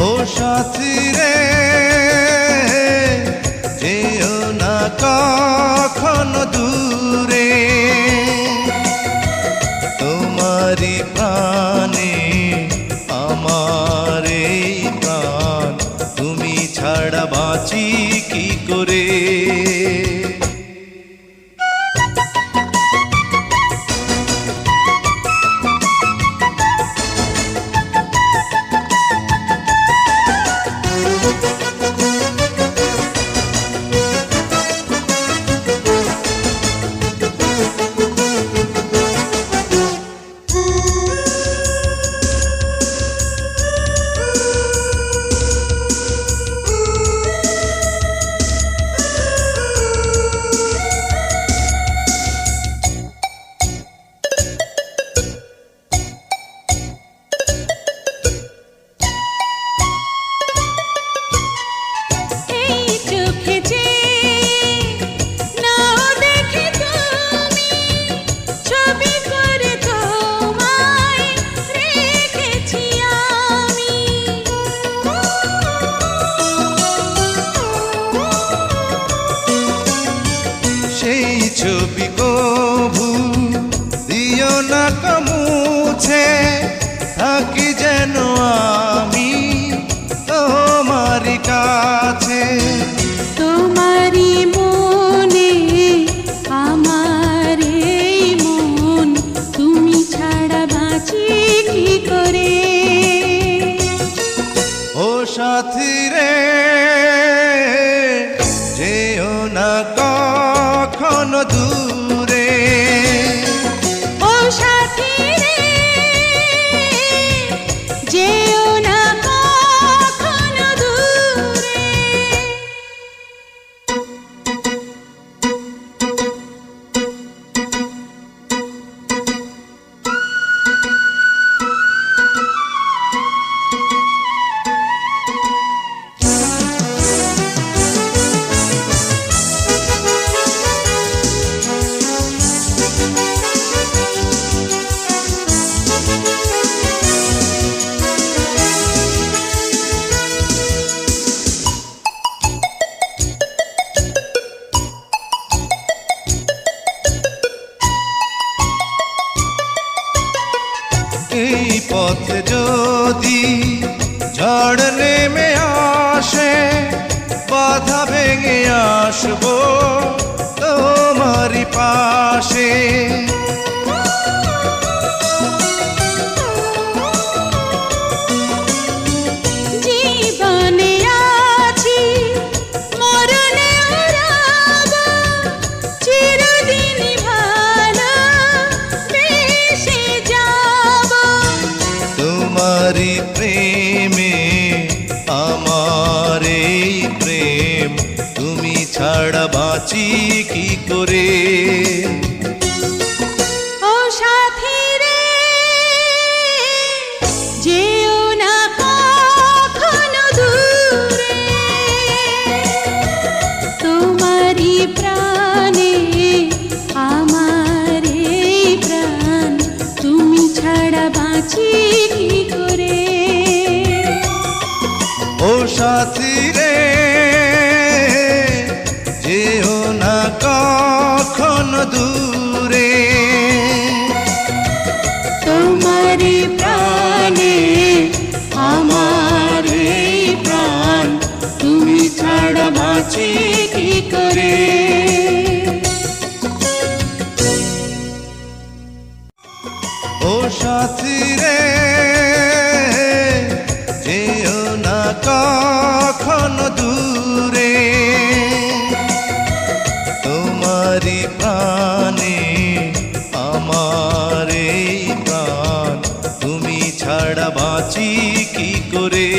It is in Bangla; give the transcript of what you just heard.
ও সাথী রে যেও না কখনো দূরে, তোমারি প্রাণে আমার এই প্রাণ, তুমি ছাড়া বাঁচি কি করে। সেই ছবি কভু দিও না মুছে, থাকি যেন আমি তোমারি কাছে। তোমারি মনে আমার এই মন, তুমি ছাড়া বাঁচি কি করে। ও সাথী রে যেও না কখনো দূরে, ও সাথী রে যেও না কখনো দূরে। এই পথে যদি ঝড় নেমে আসে, বাধা ভেঙে আসবো তোমারি পাশে। জীবনে আছি মরণে রব, চিরদিন ভালো বেসে যাব। তোমারি প্রেমে আমার এই প্রেম, তুমি ছাড়া বাঁচি কি করে। ও সাথী রে যেও না কখনো দূরে, তোমারি প্রাণে আমার এই প্রাণ, তুমি ছাড়া বাঁচি কি করে। ও সাথী রে যেও না কখনো দূরে, তোমারি প্রাণে আমার এই প্রাণ, তুমি ছাড়া বাঁচি কি করে। ও সাথী রে যেও না কখনো দূরে, তোমারি প্রাণে আমার এই প্রাণ, তুমি ছাড়া বাঁচি কি করে।